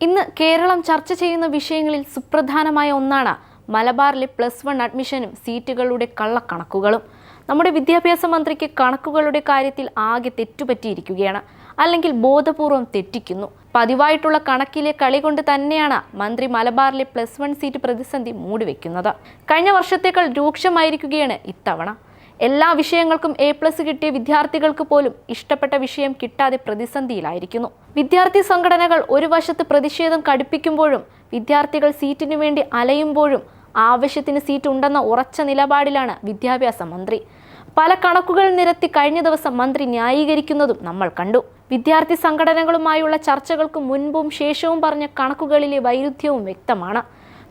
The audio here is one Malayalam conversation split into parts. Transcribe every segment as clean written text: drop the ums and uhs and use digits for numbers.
ഇന്ന് കേരളം ചർച്ച ചെയ്യുന്ന വിഷയങ്ങളിൽ സുപ്രധാനമായ ഒന്നാണ് മലബാറിലെ +1 അഡ്മിഷനും സീറ്റുകളുടെ കള്ളക്കണക്കുകളും. നമ്മുടെ വിദ്യാഭ്യാസ മന്ത്രിക്ക് കണക്കുകളുടെ കാര്യത്തിൽ ആകെ തെറ്റുപറ്റിയിരിക്കുകയാണ്, അല്ലെങ്കിൽ ബോധപൂർവം തെറ്റിക്കുന്നു. പതിവായിട്ടുള്ള കണക്കിലെ കളി കൊണ്ട് തന്നെയാണ് മന്ത്രി മലബാറിലെ +1 സീറ്റ് പ്രതിസന്ധി മൂടിവെക്കുന്നത്. കഴിഞ്ഞ വർഷത്തേക്കാൾ രൂക്ഷമായിരിക്കുകയാണ് ഇത്തവണ. എല്ലാ വിഷയങ്ങൾക്കും A+ കിട്ടിയ വിദ്യാർത്ഥികൾക്ക് പോലും ഇഷ്ടപ്പെട്ട വിഷയം കിട്ടാതെ പ്രതിസന്ധിയിലായിരിക്കുന്നു. വിദ്യാർത്ഥി സംഘടനകൾ ഒരു വശത്ത് പ്രതിഷേധം കടുപ്പിക്കുമ്പോഴും വിദ്യാർത്ഥികൾ സീറ്റിനു വേണ്ടി അലയുമ്പോഴും ആവശ്യത്തിന് സീറ്റ് ഉണ്ടെന്ന ഉറച്ച നിലപാടിലാണ് വിദ്യാഭ്യാസ മന്ത്രി. പല കണക്കുകൾ നിരത്തി കഴിഞ്ഞ ദിവസം മന്ത്രി ന്യായീകരിക്കുന്നതും നമ്മൾ കണ്ടു. വിദ്യാർത്ഥി സംഘടനകളുമായുള്ള ചർച്ചകൾക്ക് മുൻപും ശേഷവും പറഞ്ഞ കണക്കുകളിലെ വൈരുദ്ധ്യവും വ്യക്തമാണ്.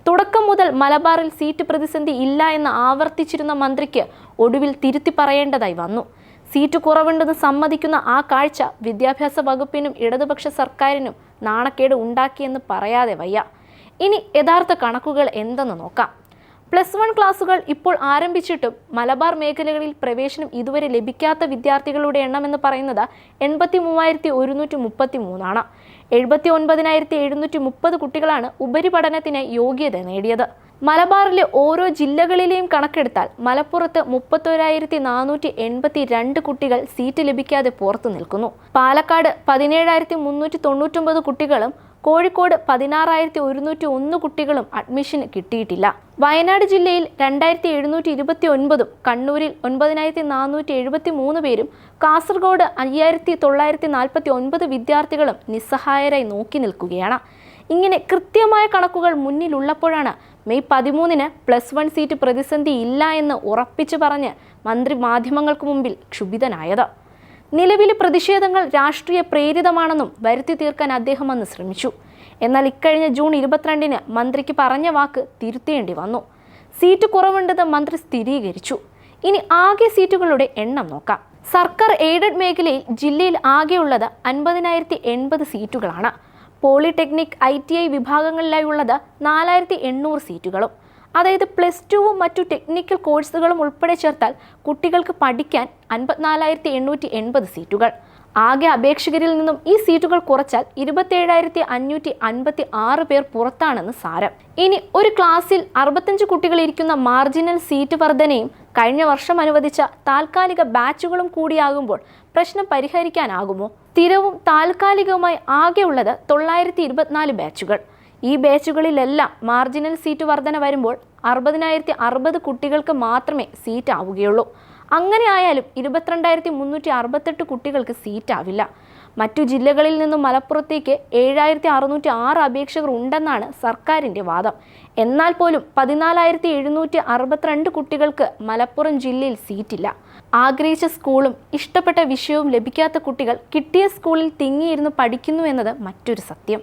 തുടക്കം മുതൽ മലബാറിൽ സീറ്റ് പ്രതിസന്ധി ഇല്ല എന്ന് ആവർത്തിച്ചിരുന്ന മന്ത്രിക്ക് ഒടുവിൽ തിരുത്തി പറയേണ്ടതായി വന്നു. സീറ്റ് കുറവുണ്ടെന്ന് സമ്മതിക്കുന്ന ആ കാഴ്ച വിദ്യാഭ്യാസ വകുപ്പിനും ഇടതുപക്ഷ സർക്കാരിനും നാണക്കേട് ഉണ്ടാക്കിയെന്ന് പറയാതെ വയ്യ. ഇനി യഥാർത്ഥ കണക്കുകൾ എന്തെന്ന് നോക്കാം. +1 ക്ലാസുകൾ ഇപ്പോൾ ആരംഭിച്ചിട്ടും മലബാർ മേഖലകളിൽ പ്രവേശനം ഇതുവരെ ലഭിക്കാത്ത വിദ്യാർത്ഥികളുടെ എണ്ണം എന്ന് പറയുന്നത് 83,133 ആണ്. 79,730 കുട്ടികളാണ് ഉപരിപഠനത്തിന് യോഗ്യത നേടിയത്. മലബാറിലെ ഓരോ ജില്ലകളിലെയും കണക്കെടുത്താൽ മലപ്പുറത്ത് 31,482 കുട്ടികൾ സീറ്റ് ലഭിക്കാതെ പുറത്തു നിൽക്കുന്നു. പാലക്കാട് 17,399 കുട്ടികളും കോഴിക്കോട് 16,101 കുട്ടികളും അഡ്മിഷൻ കിട്ടിയിട്ടില്ല. വയനാട് ജില്ലയിൽ 2,729 കണ്ണൂരിൽ 9,473 പേരും കാസർഗോഡ് 5,949 വിദ്യാർത്ഥികളും നിസ്സഹായരായി നോക്കി നിൽക്കുകയാണ്. ഇങ്ങനെ കൃത്യമായ കണക്കുകൾ മുന്നിലുള്ളപ്പോഴാണ് മെയ് 13-ന് +1 സീറ്റ് പ്രതിസന്ധി ഇല്ല എന്ന് ഉറപ്പിച്ചു പറഞ്ഞ് മന്ത്രി മാധ്യമങ്ങൾക്ക് മുമ്പിൽ ക്ഷുഭിതനായത്. നിലവിലെ പ്രതിഷേധങ്ങൾ രാഷ്ട്രീയ പ്രേരിതമാണെന്നും വരുത്തി തീർക്കാൻ അദ്ദേഹം അന്ന് ശ്രമിച്ചു. എന്നാൽ ഇക്കഴിഞ്ഞ ജൂൺ 22-ന് മന്ത്രിക്ക് പറഞ്ഞ വാക്ക് തിരുത്തേണ്ടി വന്നു. സീറ്റ് കുറവുണ്ടെന്ന് മന്ത്രി സ്ഥിരീകരിച്ചു. ഇനി ആകെ സീറ്റുകളുടെ എണ്ണം നോക്കാം. സർക്കാർ എയ്ഡഡ് മേഖലയിൽ ജില്ലയിൽ ആകെയുള്ളത് 50,080 സീറ്റുകളാണ്. പോളിടെക്നിക് ITI വിഭാഗങ്ങളിലായുള്ളത് 4,800 സീറ്റുകളും. അതായത് +2-വും മറ്റു ടെക്നിക്കൽ കോഴ്സുകളും ഉൾപ്പെടെ ചേർത്താൽ കുട്ടികൾക്ക് പഠിക്കാൻ 54,880 സീറ്റുകൾ. ആകെ അപേക്ഷകരിൽ നിന്നും ഈ സീറ്റുകൾ കുറച്ചാൽ 27,556 പേർ പുറത്താണെന്ന് സാരം. ഇനി ഒരു ക്ലാസ്സിൽ 65 കുട്ടികൾ ഇരിക്കുന്ന മാർജിനൽ സീറ്റ് വർധനയും കഴിഞ്ഞ വർഷം അനുവദിച്ച താൽക്കാലിക ബാച്ചുകളും കൂടിയാകുമ്പോൾ പ്രശ്നം പരിഹരിക്കാനാകുമോ? സ്ഥിരവും താൽക്കാലികവുമായി ആകെയുള്ളത് 924 ബാച്ചുകൾ. ഈ ബാച്ചുകളിലെല്ലാം മാർജിനൽ സീറ്റ് വർധന വരുമ്പോൾ 60,060 കുട്ടികൾക്ക് മാത്രമേ സീറ്റ് ആവുകയുള്ളൂ. അങ്ങനെ ആയാലും 22,368 കുട്ടികൾക്ക് സീറ്റ് ആവില്ല. മറ്റു ജില്ലകളിൽ നിന്നും മലപ്പുറത്തേക്ക് 7,606 അപേക്ഷകർ ഉണ്ടെന്നാണ് സർക്കാരിൻ്റെ വാദം. എന്നാൽ പോലും 14,762 കുട്ടികൾക്ക് മലപ്പുറം ജില്ലയിൽ സീറ്റില്ല. ആഗ്രഹിച്ച സ്കൂളും ഇഷ്ടപ്പെട്ട വിഷയവും ലഭിക്കാത്ത കുട്ടികൾ കിട്ടിയ സ്കൂളിൽ തിങ്ങിയിരുന്ന് പഠിക്കുന്നു എന്നത് മറ്റൊരു സത്യം.